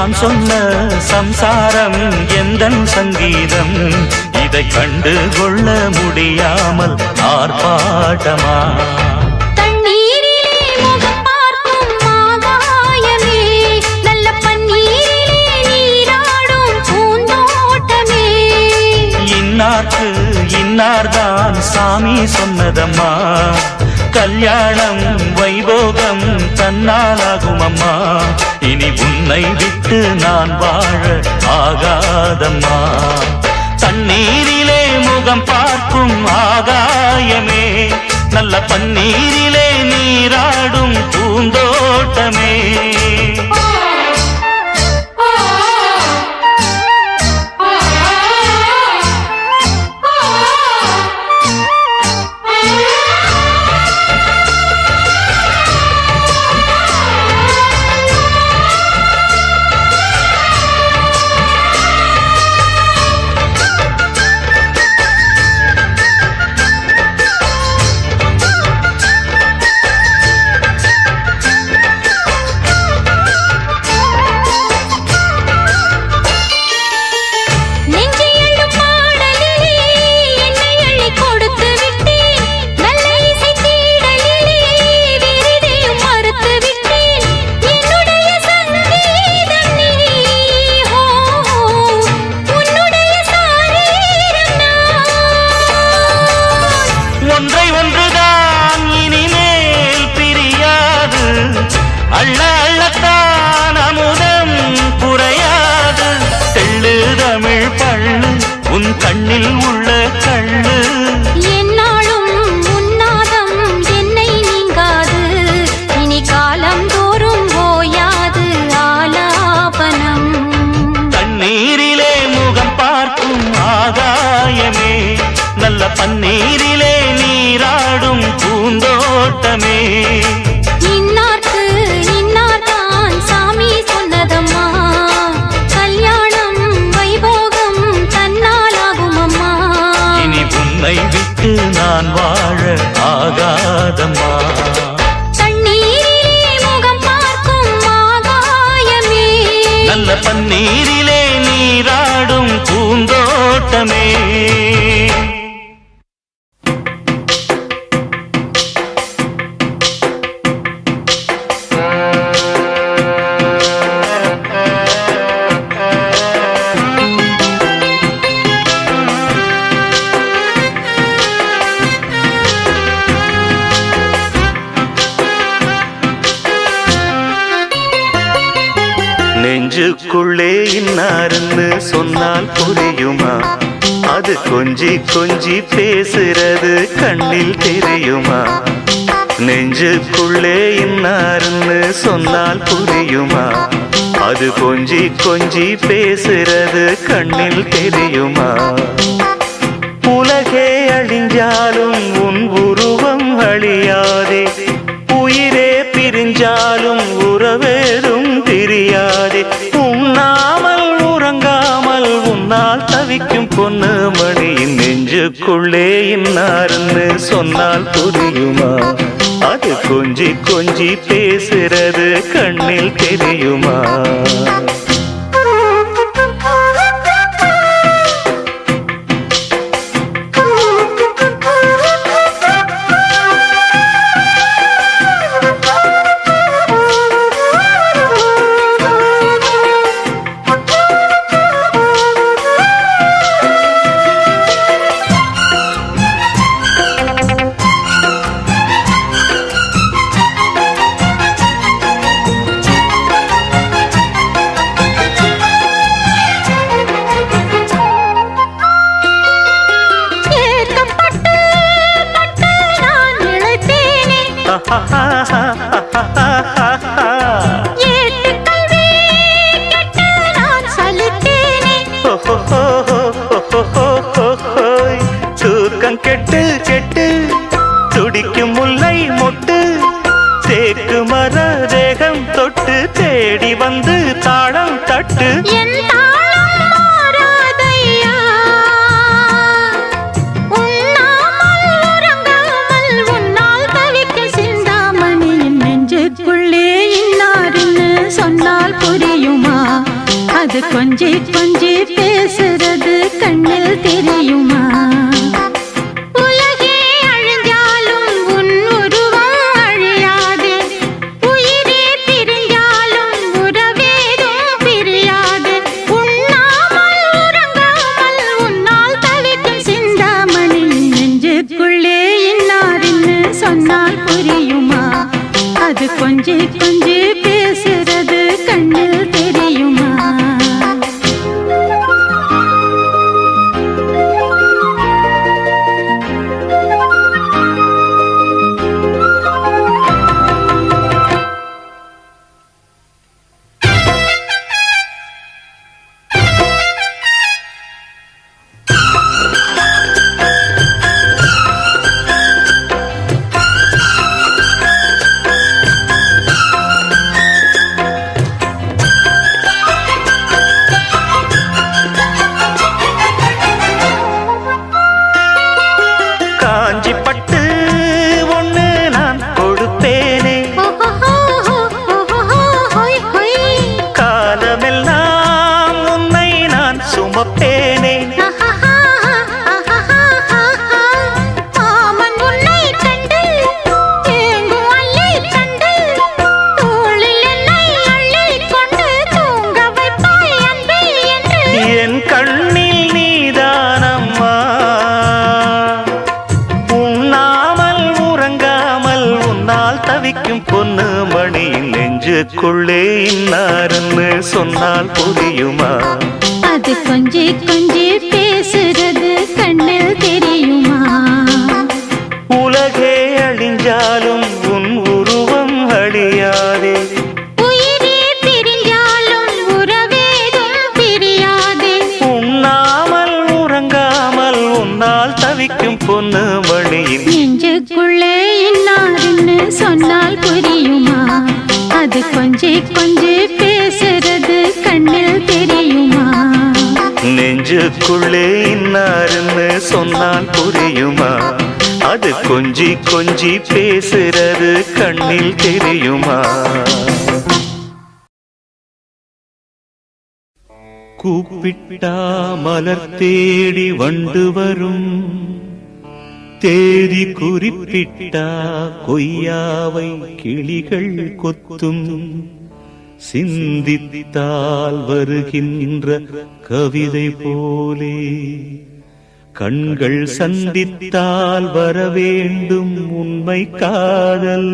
நான் சொன்ன சம்சாரம் எந்தன் சங்கீதம் இதை கண்டு கொள்ள முடியாமல் ஆர்ப்பாட்டமா இன்னார்க்கு இன்னார்தான் சாமி சொன்னதம்மா கல்யாணம் வைபோகம் தன்னாலாகும் அம்மா இனி உன்னை விட்டு நான் வாழ ஆகாதம்மா தண்ணீரிலே முகம் பார்க்கும் ஆகாயமே நல்ல பன்னீரிலே நீராடும் பூந்தோட்டமே கண்ணில் உள்ள கள்ளு என்னாலும் உன்னாதம் என்னை நீங்காது இனி காலம் தோறும் ஓயாது ஆலாபனம் தண்ணீரிலே முகம் பார்க்கும் ஆகாயமே நல்ல பன்னீரிலே நீராடும் பூந்தோட்டமே இன்னார்க்கு இன்னார்தான் சாமி சொன்னதம்மா கல்யாணம் வைபோகம் தன்னாலாகும் அம்மா இனி உன்னை விட்டு நான் வாழ ஆகாதம்மா தண்ணீரிலே முகம் பார்க்கும் ஆகாயமே நல்ல பன்னீரிலே நீராடும் பூந்தோட்டமே நெஞ்சுக்குள்ளே இன்னாருன்னு சொன்னால் புரியுமா அது கொஞ்சி கொஞ்சி பேசுறது கண்ணில் தெரியுமா நெஞ்சுக்குள்ளே இன்னாருன்னு சொன்னால் புரியுமா அது கொஞ்சி கொஞ்சி பேசுறது கண்ணில் தெரியுமா உலகே அழிஞ்சாலும் உன் உருவம் அழியாதே உயிரே பிரிஞ்சாலும் உறவேதும் தெரியாதே உண்ணாமல் உறங்காமல் உன்னால் தவிக்கும் பொண்ணு மணியின் நெஞ்சுக்குள்ளே இன்னாருன்னு சொன்னால் புரியுமா அது கொஞ்சி கொஞ்சி பேசுறது கண்ணில் தெரியுமா தூக்கம் கெட்டு கெட்டு துடிக்கும் முல்லை மொட்டு தேக்கு மர தேகம் தொட்டு தேடி வந்து தாளம் தட்டு சொன்னால் புரியுமா அது கொஞ்சி கொஞ்சி பேசுறது கண்ணில் தெரியுமா? உலகே அழிஞ்சாலும் உன் உருவம் அழியாது, உயிரே பிரிஞ்சாலும் உறவேதும் பிரியாது. உண்ணாமல் உறங்காமல் உன்னால் தவிக்கும் சிந்தாமணி நெஞ்சுக்குள்ளே இன்னாரின்னு சொன்னால் புரியுமா? அது கொஞ்சி கொஞ்சி பேசுறது கண்ணில் தெரியுமா? பொண்ணு மணி நெஞ்சுக்குள்ளே இன்னாருன்னு சொன்னால் புரியுமா? அது கொஞ்சி கொஞ்சி பேசுறது கண்ணில் தெரியுமா? உலகே அழிஞ்சாலும் உன் உருவம் அழியாதே, உயிரே பிரிஞ்சாலும் உறவேதும் பிரியாதே. உண்ணாமல் உறங்காமல் உன்னால் தவிக்கும் பொண்ணு மணியின் நெஞ்சுக்குள்ளே இன்னாருன்னு சொன்னால் புரியுமா? அது கொஞ்சி கொஞ்சி பேசுறது கண்ணில் தெரியுமா? நெஞ்சுக்குள்ளே இன்னாருன்னு சொன்னால் புரியுமா? அது கொஞ்சி கொஞ்சி பேசுறது கண்ணில் தெரியுமா? கூப்பிட்டா மலர் தேடி வண்டு வரும், தேதி குறிப்பிட்டா கொய்யாவை கிளிகள் கொத்தும். சிந்தித்தால் வருகின்ற கவிதை போலே கண்கள் சந்தித்தால் வரவேண்டும் உண்மை காதல்.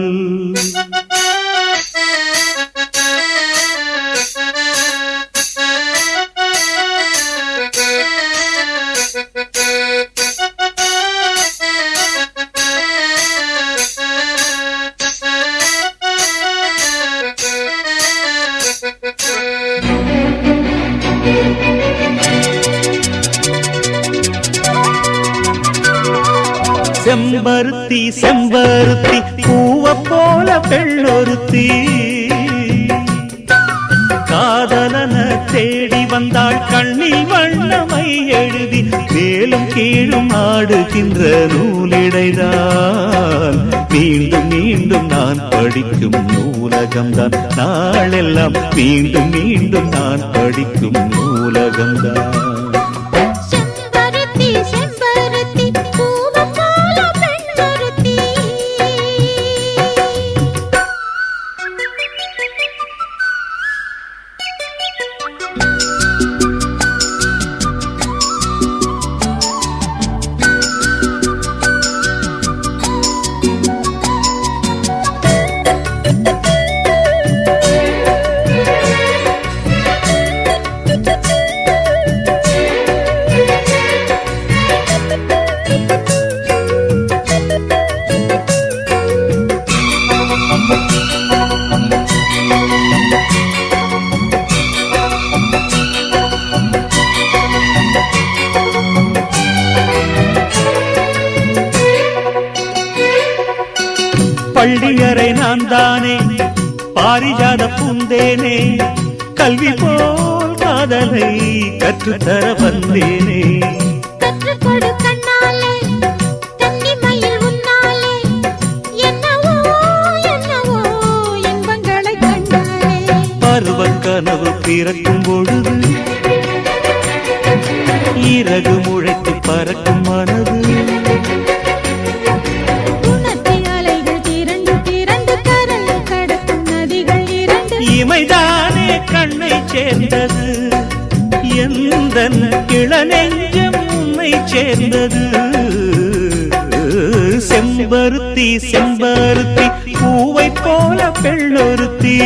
செம்பருத்தி செம்பருத்தி பூவ போல பெண்ணொருத்தி, காதலன தேடி வந்தாள் கண்ணில் வண்ணமை எழுதி. மேலும் கீழும் ஆடுகின்ற நூலிடைதான் மீண்டும் மீண்டும் நான் படிக்கும் நூலகம்தான். நாளெல்லாம் மீண்டும் மீண்டும் நான் படிக்கும் நூலகம்தான். பள்ளியறை நான் தானே பாரிஜாத பூந்தேனே, கல்வி போல் காதலை கற்றுத்தர வந்தேனே. கற்றுக்கொடு கண்ணாலே கன்னிமயில் உன்னாலே, என்னவோ என்னவோ இன்பங்களை கண்டாலே. பருவ கனவு பிறக்கும் பொழுது இறகு முளைத்து பறக்கும் மனது இமைதானே கண்ணை சேர்ந்தது எந்த இளநெஞ்சம் உன்னை சேர்ந்தது செம்பருத்தி செம்பருத்தி பூவை போல பெண்ணொருத்தி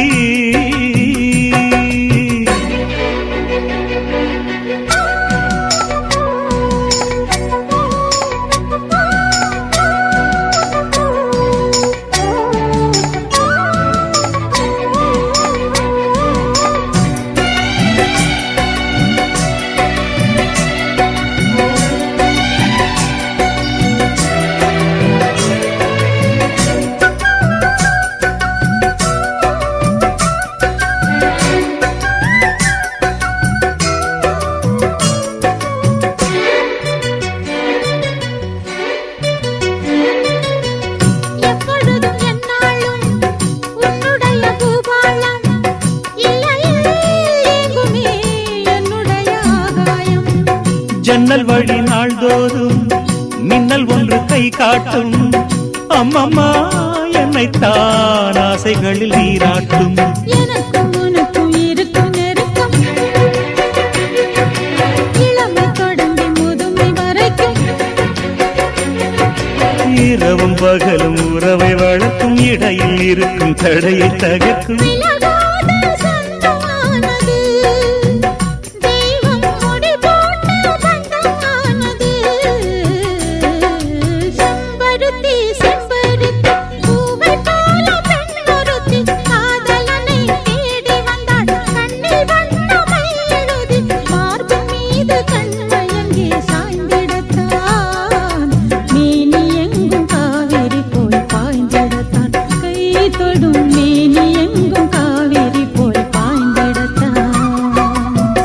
ஜன்னல் வழி நாள்தோறும் மின்னல் ஒன்று கை காட்டும் அம்மம்மா என்னை தான் ஆசைகளில் நீராட்டும் எனக்கும் உனக்கும் இருக்கும் நெருக்கம் இளமை தொடங்கி முதுமை வரைக்கும் இரவும் பகலும் உறவை வளர்க்கும் இடையில் இருக்கும் தடையை தகர்க்கும்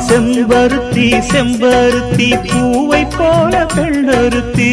செம்பருத்தி செம்பருத்தி பூவை போல பெண்ணொருத்தி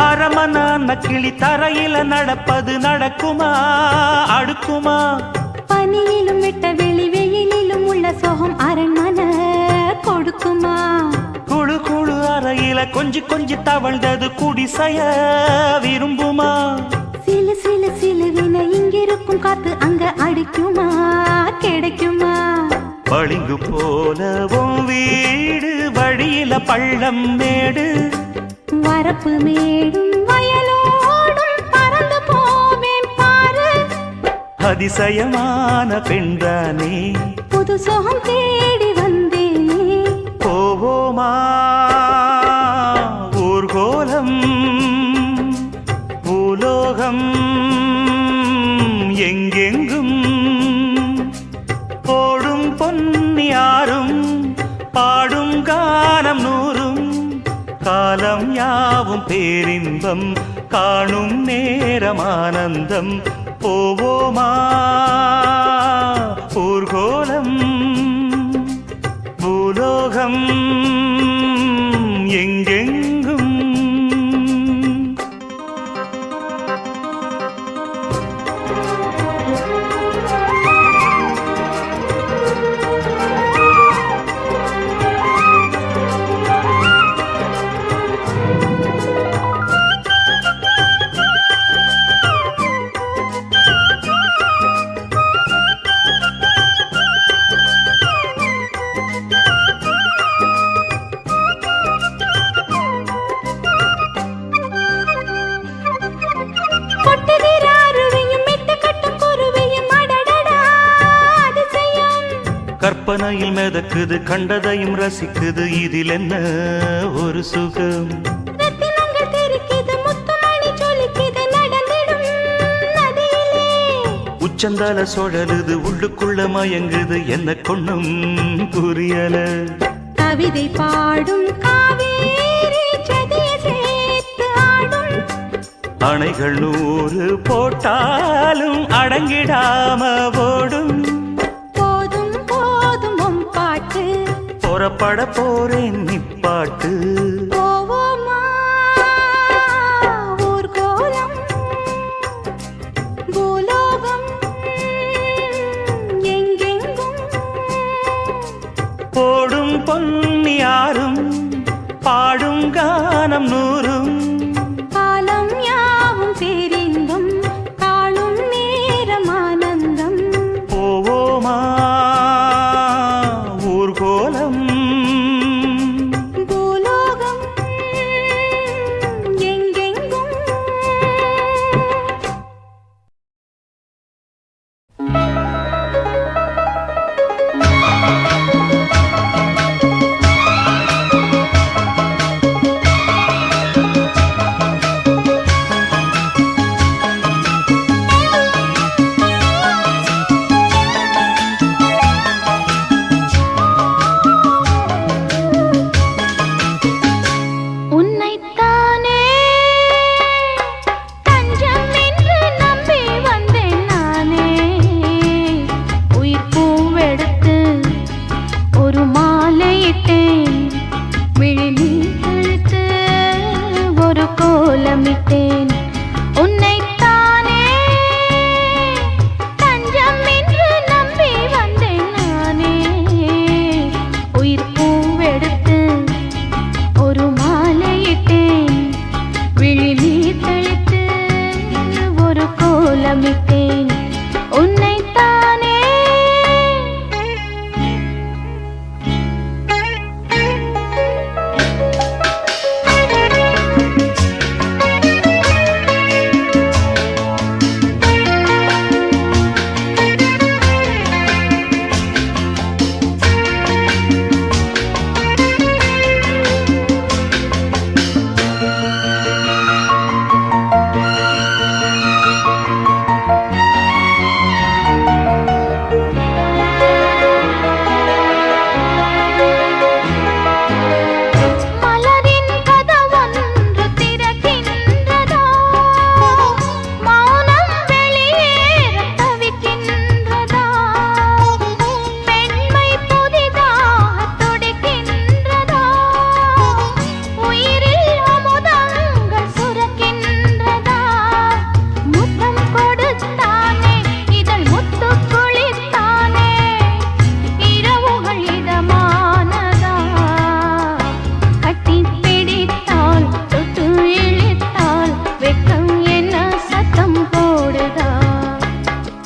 அரமனான கிளி தரையில நடப்பது நடக்குமா அடுக்குமா பனியிலும் விட்ட வெளி வெயிலிலும் உள்ள சோகம் அரண்மனை கொடுக்குமா குழு குழு அறையில கொஞ்சி கொஞ்சி தவழ்ந்தது குடிசைய விரும்புமா சிலு சிலு சிலுவின இங்கிருக்கும் காத்து அங்க அடிக்குமா கிடைக்குமா பளிங்கு போலவும் வீடு வழியில பள்ளம் மேடு வரப்பு மேடும் வயலோடும் பறந்து போவேன் பாரு அதிசயமான பெண்தானே புது சோகம் தேடி வந்தேனே போவோமா ஊர்கோலம் பூலோகம் எங்கெங்கும் ஓடும் பொன்னியாரும் பாடும் கானம் நூறும் காலம் யாவும் பேரின்பம் காணும் நேரம் ஆனந்தம் போவோமா ஊர்கோலம் பூலோகம் எங்கெங்கும் கற்பனையில் மிதக்குது கண்டதையும் ரசிக்குது இதில் என்ன ஒரு சுகம் உச்சந்தால சுழலுது உள்ளுக்குள்ள மயங்குது என்ன கொண்ணும் புரியல கவிதை பாடும் காவேரி சதிய சேர்த்து ஆடும் அணைகள் 100 போட்டாலும் அடங்கிடாம ஓடும் புறப்பட போறேன் நிப்பாட்டு போவோமா ஊர்கோலம் பூலோகம் எங்கெங்கும் போடும் பொன்னியாரும் பாடும் கானம் நூறும் காலம் யாவும் பேரின்பம் காணும் நேரம் ஆனந்தம் போவோமா ஊர்கோலம்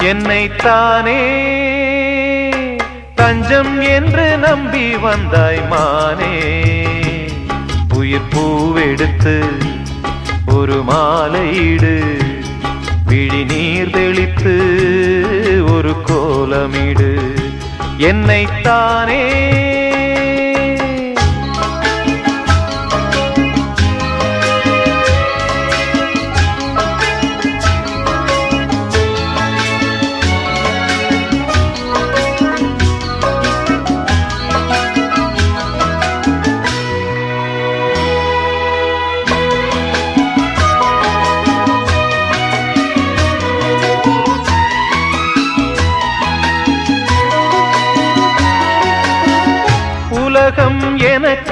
என்னைத்தானே தஞ்சம் என்று நம்பி வந்தாய் மானே. உயிர் பூவெடுத்து ஒரு மாலையிடு, விழி நீர் தெளித்து ஒரு கோலமிடு. என்னைத்தானே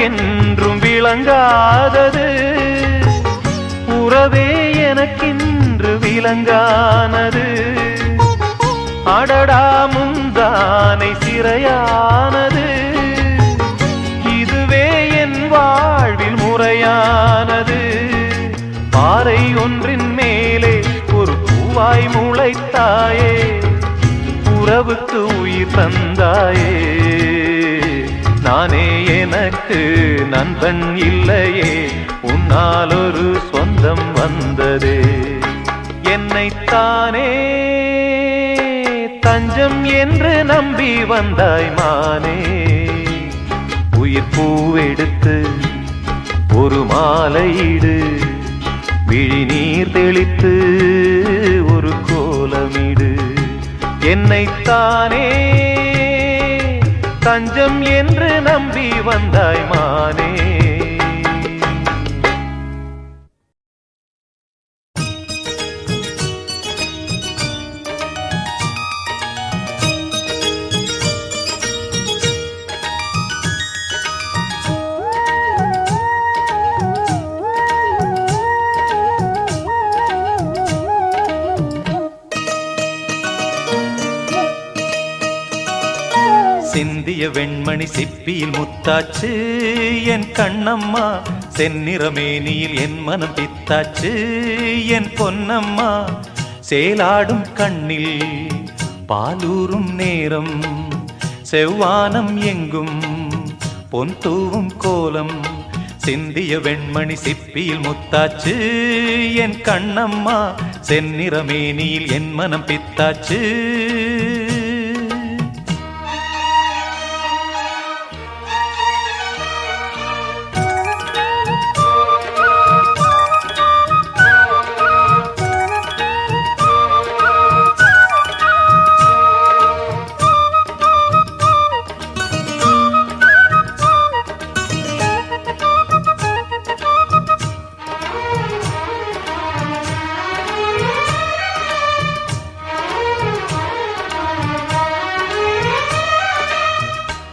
எனக்கென்றும் விளங்காதது, உறவே எனக்கென்று விளங்கானது. அடடா முந்தானை சிறையானது, இதுவே என் வாழ்வில் முறையானது. பாறை ஒன்றின் மேலே ஒரு பூவாய் முளைத்தாயே, உறவுக்கு உயிர் தந்தாயே. நானே எனக்கு நண்பன் இல்லையே, உன்னால் ஒரு சொந்தம் வந்ததே. என்னைத்தானே தஞ்சம் என்று நம்பி வந்தாய் மானே. உயிர் பூவெடுத்து ஒரு மாலையிடு, விழி நீர் தெளித்து ஒரு கோலமிடு. என்னைத்தானே தஞ்சம் என்று நம்பி வந்தாய் மானே. சிந்திய வெண்மணி சிப்பியில் முத்தாச்சு என் கண்ணம்மா. செந்நிறமேனியில் என் மனம் பித்தாச்சு என் பொன்னம்மா. சேலாடும் கண்ணில் பாலூரும் நேரம், செவ்வானம் எங்கும் பொன் தூவும் கோலம். சிந்திய வெண்மணி சிப்பியில் முத்தாச்சு என் கண்ணம்மா. செந்நிறமேனியில் என் மனம் பித்தாச்சு.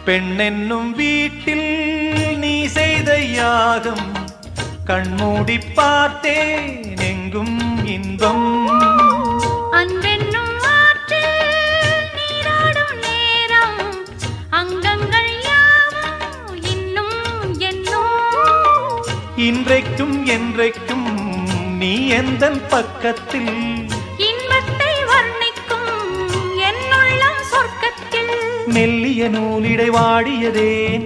பெண்ணென்னும் வீட்டில் நீ செய்த யாகம், கண்மூடி பார்த்தேன் எங்கும் இன்பம். அன்பென்னும் ஆற்றில் நீராடும் நேரம், அங்கங்கள் யாவும் இன்னும் என்னும். இன்றைக்கும் என்றைக்கும் நீ எந்தன் பக்கத்தில், இன்பத்தை வர்ணிக்கும் என்னுள்ளம் சொர்க்கத்தில். மெல்லிய நூலிடை வாடியதேன்,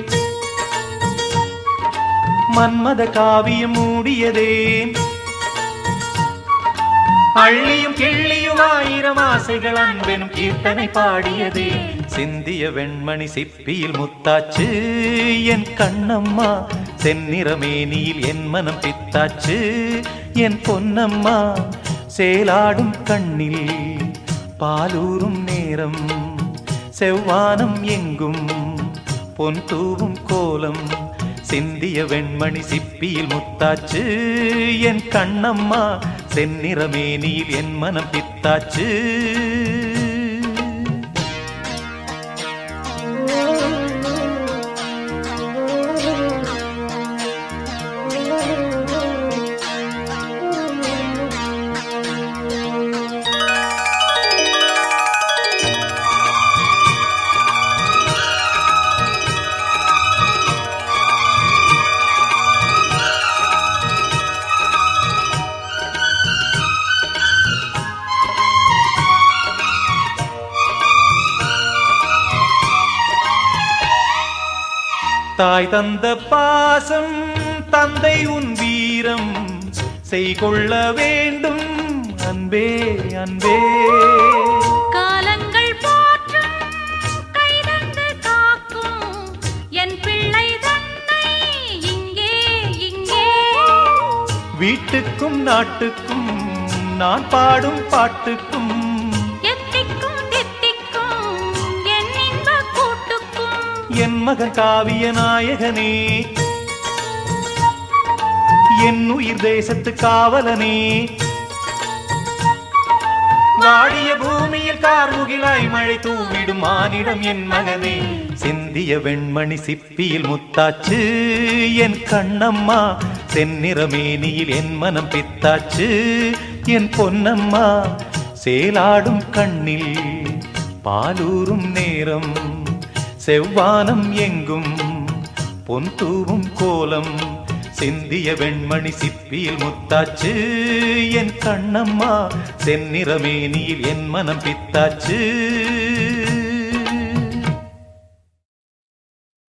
மன்மத காவியம் மூடியதேன். அள்ளியும் கிள்ளியும் ஆயிரம் ஆசைகள் அன்பெனும் கீர்த்தனை பாடியதே. சிந்திய வெண்மணி சிப்பியில் முத்தாச்சு என் கண்ணம்மா. செந்நிறமேனியில் என் மனம் பித்தாச்சு என் பொன்னம்மா. சேலாடும் கண்ணில் பாலூரும் நேரம், செவ்வானம் எங்கும் பொன் தூவும் கோலம். சிந்திய வெண்மணி சிப்பியில் முத்தாச்சு என் கண்ணம்மா. செந்நிறமேனியில் என் மனம் பித்தாச்சு. தாய் தந்த பாசம் தந்தை உன் வீரம், செய்கொள்ள வேண்டும் அன்பே அன்பே. காலங்கள் போற்றும் கைதந்து காக்கும் என் பிள்ளை தன்னை இங்கே இங்கே. வீட்டுக்கும் நாட்டுக்கும் நான் பாடும் பாட்டுக்கும், எத்திக்கும் தித்திக்கும் என் இன்ப கூட்டுக்கும். என் மகன் காவிய நாயகனே, என் உயிர் தேசத்து காவலனே. வாடிய பூமியில் கார்முகிலாய் மழை தூவிடும் மானிடம் என் மகனே. சிந்திய வெண்மணி சிப்பியில் முத்தாச்சு என் கண்ணம்மா, செந்நிறமேனியில் என் மனம் பித்தாச்சு என் பொன்னம்மா. சேலாடும் கண்ணில் பாலூரும் நேரம், செவ்வானம் எங்கும் பொன் தூவும் கோலம். சிந்திய வெண்மணி சிப்பியில் முத்தாச்சு என் கண்ணம்மா, செந்நிறமேனியில் என் மனம் பித்தாச்சு